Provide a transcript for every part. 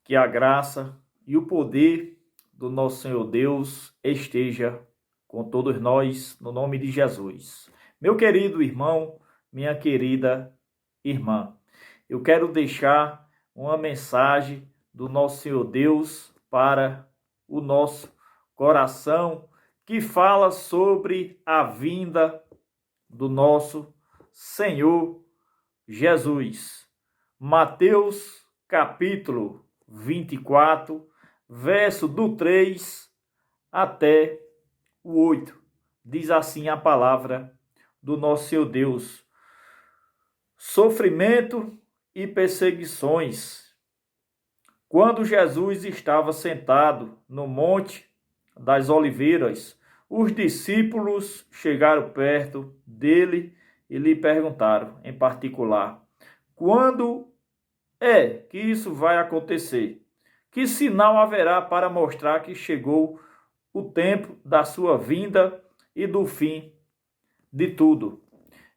Que a graça e o poder do nosso Senhor Deus esteja com todos nós, no nome de Jesus. Meu querido irmão, minha querida irmã, eu quero deixar uma mensagem do nosso Senhor Deus para o nosso coração, que fala sobre a vinda do nosso Senhor Jesus. Mateus capítulo 24, verso do 3 até o 8. Diz assim a palavra do nosso Senhor Deus: sofrimento e perseguições. Quando Jesus estava sentado no Monte das Oliveiras, os discípulos chegaram perto dele e lhe perguntaram, em particular: quando é que isso vai acontecer? Que sinal haverá para mostrar que chegou o tempo da sua vinda e do fim de tudo?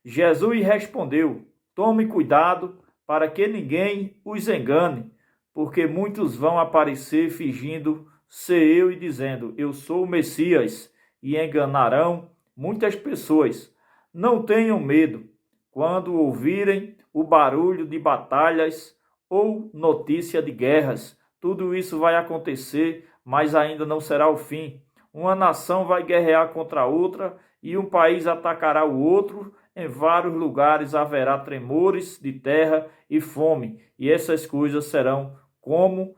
Jesus respondeu: tome cuidado para que ninguém os engane, porque muitos vão aparecer fingindo ser eu e dizendo: eu sou o Messias, e enganarão muitas pessoas. Não tenham medo quando ouvirem o barulho de batalhas ou notícia de guerras. Tudo isso vai acontecer, mas ainda não será o fim. Uma nação vai guerrear contra outra e um país atacará o outro. Em vários lugares haverá tremores de terra e fome, e essas coisas serão como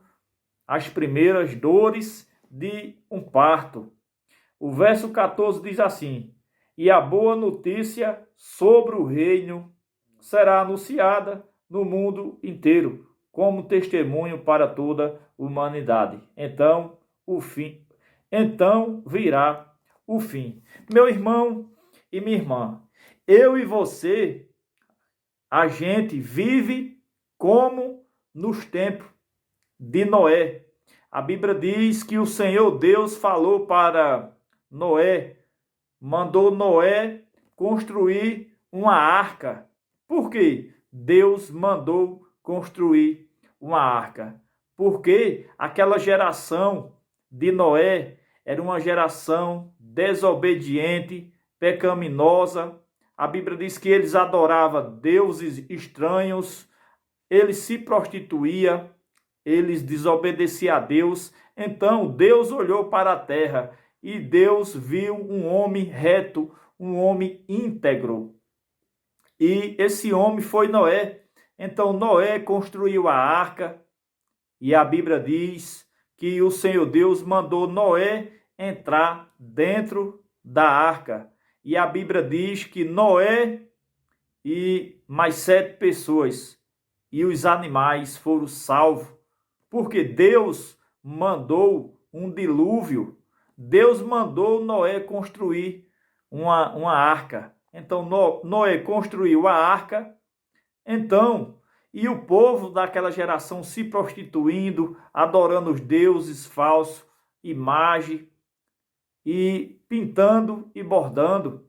as primeiras dores de um parto. O verso 14 diz assim: e a boa notícia sobre o reino será anunciada no mundo inteiro, como testemunho para toda a humanidade. Então virá o fim. Meu irmão e minha irmã, eu e você, a gente vive como nos tempos de Noé. A Bíblia diz que o Senhor Deus falou para Noé, mandou Noé construir uma arca. Por quê? Deus mandou construir uma arca. Porque aquela geração de Noé era uma geração desobediente, pecaminosa. A Bíblia diz que eles adoravam deuses estranhos, eles se prostituíam, eles desobedeciam a Deus. Então Deus olhou para a terra e Deus viu um homem reto, um homem íntegro. E esse homem foi Noé. Então Noé construiu a arca e a Bíblia diz que o Senhor Deus mandou Noé entrar dentro da arca. E a Bíblia diz que Noé e mais 7 pessoas e os animais foram salvos, porque Deus mandou um dilúvio. Deus mandou Noé construir uma arca. Então Noé construiu a arca. Então, e o povo daquela geração se prostituindo, adorando os deuses falsos, imagem, e pintando e bordando.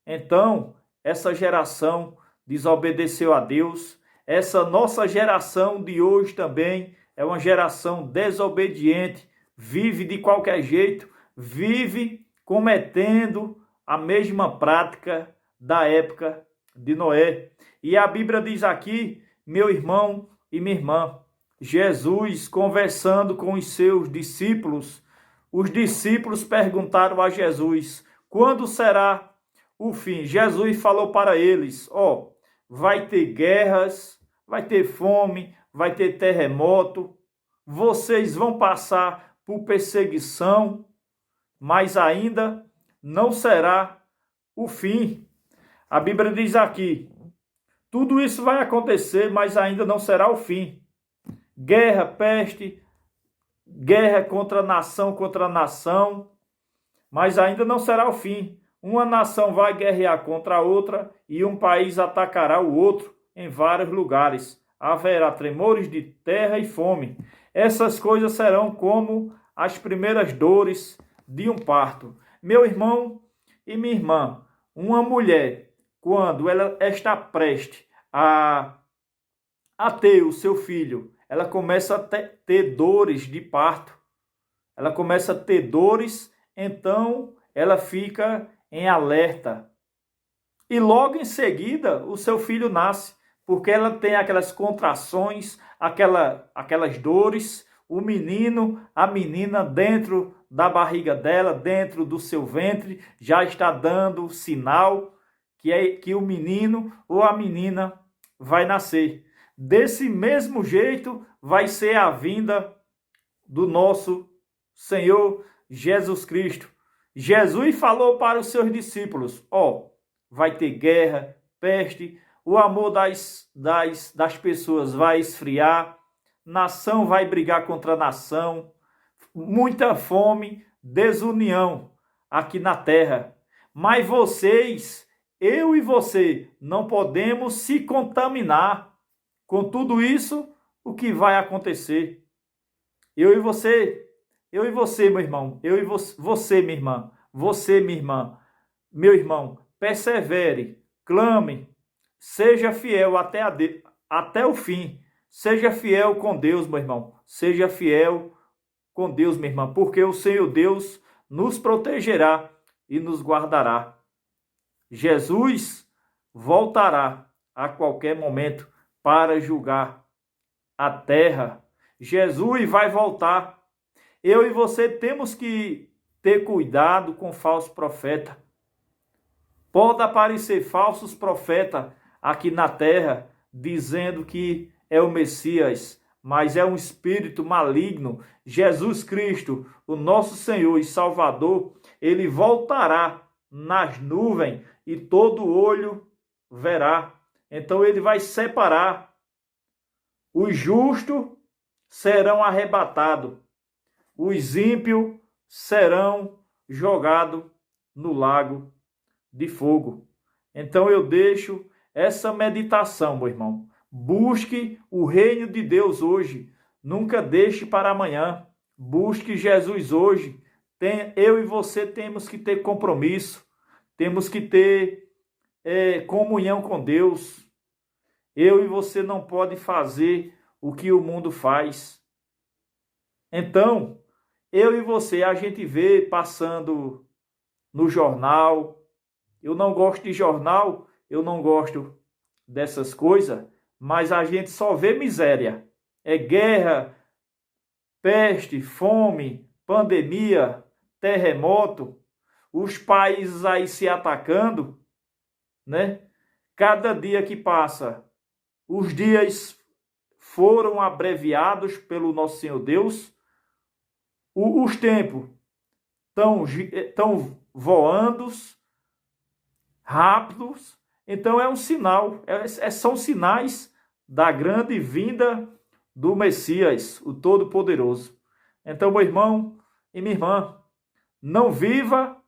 Então, essa geração desobedeceu a Deus. Essa nossa geração de hoje também é uma geração desobediente, vive de qualquer jeito, vive cometendo a mesma prática da época de Noé. E a Bíblia diz aqui, meu irmão e minha irmã, Jesus conversando com os seus discípulos, os discípulos perguntaram a Jesus: quando será o fim? Jesus falou para eles: vai ter guerras, vai ter fome, vai ter terremoto, vocês vão passar por perseguição, mas ainda não será o fim. A Bíblia diz aqui: tudo isso vai acontecer, mas ainda não será o fim. Guerra, peste, guerra contra nação, mas ainda não será o fim. Uma nação vai guerrear contra a outra e um país atacará o outro em vários lugares. Haverá tremores de terra e fome. Essas coisas serão como as primeiras dores de um parto. Meu irmão e minha irmã, uma mulher, quando ela está prestes a ter o seu filho, ela começa a ter dores de parto. Ela começa a ter dores, então ela fica em alerta. E logo em seguida, o seu filho nasce, porque ela tem aquelas contrações, aquelas dores, o menino, a menina dentro da barriga dela, dentro do seu ventre, já está dando sinal que o menino ou a menina vai nascer. Desse mesmo jeito vai ser a vinda do nosso Senhor Jesus Cristo. Jesus falou para os seus discípulos, vai ter guerra, peste, o amor das pessoas vai esfriar, nação vai brigar contra nação, muita fome, desunião aqui na terra. Mas vocês, eu e você, não podemos se contaminar com tudo isso, o que vai acontecer. Eu e você, meu irmão, eu e você, minha irmã, você, minha irmã, meu irmão, persevere, clame, seja fiel até o fim. Seja fiel com Deus, meu irmão. Seja fiel com Deus, minha irmã, porque o Senhor Deus nos protegerá e nos guardará. Jesus voltará a qualquer momento para julgar a terra. Jesus vai voltar. Eu e você temos que ter cuidado com falso profeta. Pode aparecer falsos profetas aqui na terra dizendo que é o Messias, mas é um espírito maligno. Jesus Cristo, o nosso Senhor e Salvador, ele voltará nas nuvens e todo olho verá. Então ele vai separar. Os justos serão arrebatados, os ímpios serão jogados no lago de fogo. Então eu deixo essa meditação, meu irmão. Busque o reino de Deus hoje. Nunca deixe para amanhã. Busque Jesus hoje. Eu e você temos que ter compromisso. Temos que ter comunhão com Deus. Eu e você não pode fazer o que o mundo faz. Então, eu e você, a gente vê passando no jornal. Eu não gosto de jornal, eu não gosto dessas coisas, mas a gente só vê miséria. É guerra, peste, fome, pandemia, terremoto, os países aí se atacando, né? Cada dia que passa, os dias foram abreviados pelo nosso Senhor Deus, os tempos estão voando, rápidos. Então é um sinal, são sinais da grande vinda do Messias, o Todo-Poderoso. Então, meu irmão e minha irmã, não viva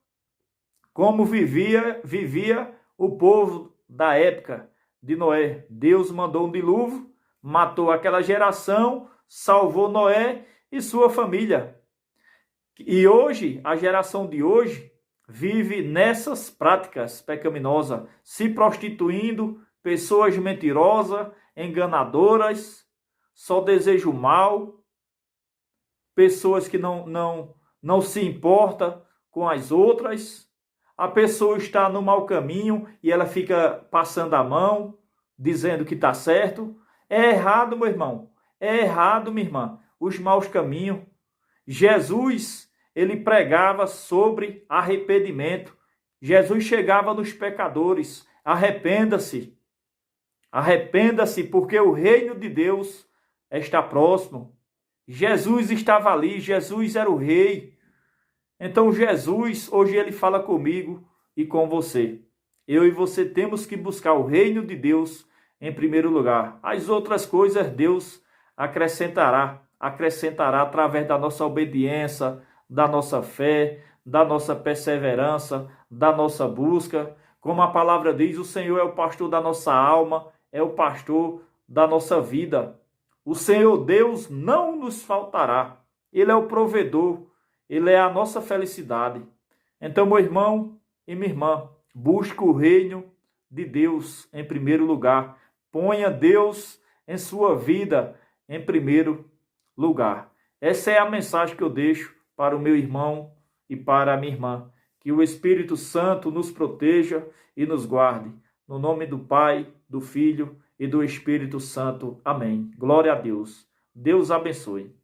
como vivia o povo da época de Noé. Deus mandou um dilúvio, matou aquela geração, salvou Noé e sua família. E hoje, a geração de hoje, vive nessas práticas pecaminosas, se prostituindo, pessoas mentirosas, enganadoras, só desejam mal, pessoas que não se importam com as outras. A pessoa está no mau caminho e ela fica passando a mão, dizendo que está certo. É errado, meu irmão. É errado, minha irmã, os maus caminhos. Jesus, ele pregava sobre arrependimento. Jesus chegava nos pecadores. Arrependa-se. Arrependa-se, porque o reino de Deus está próximo. Jesus estava ali, Jesus era o rei. Então Jesus, hoje ele fala comigo e com você. Eu e você temos que buscar o reino de Deus em primeiro lugar. As outras coisas Deus acrescentará através da nossa obediência, da nossa fé, da nossa perseverança, da nossa busca. Como a palavra diz, o Senhor é o pastor da nossa alma, é o pastor da nossa vida. O Senhor Deus não nos faltará. Ele é o provedor, ele é a nossa felicidade. Então, meu irmão e minha irmã, busque o reino de Deus em primeiro lugar. Ponha Deus em sua vida em primeiro lugar. Essa é a mensagem que eu deixo para o meu irmão e para a minha irmã. Que o Espírito Santo nos proteja e nos guarde. No nome do Pai, do Filho e do Espírito Santo. Amém. Glória a Deus. Deus abençoe.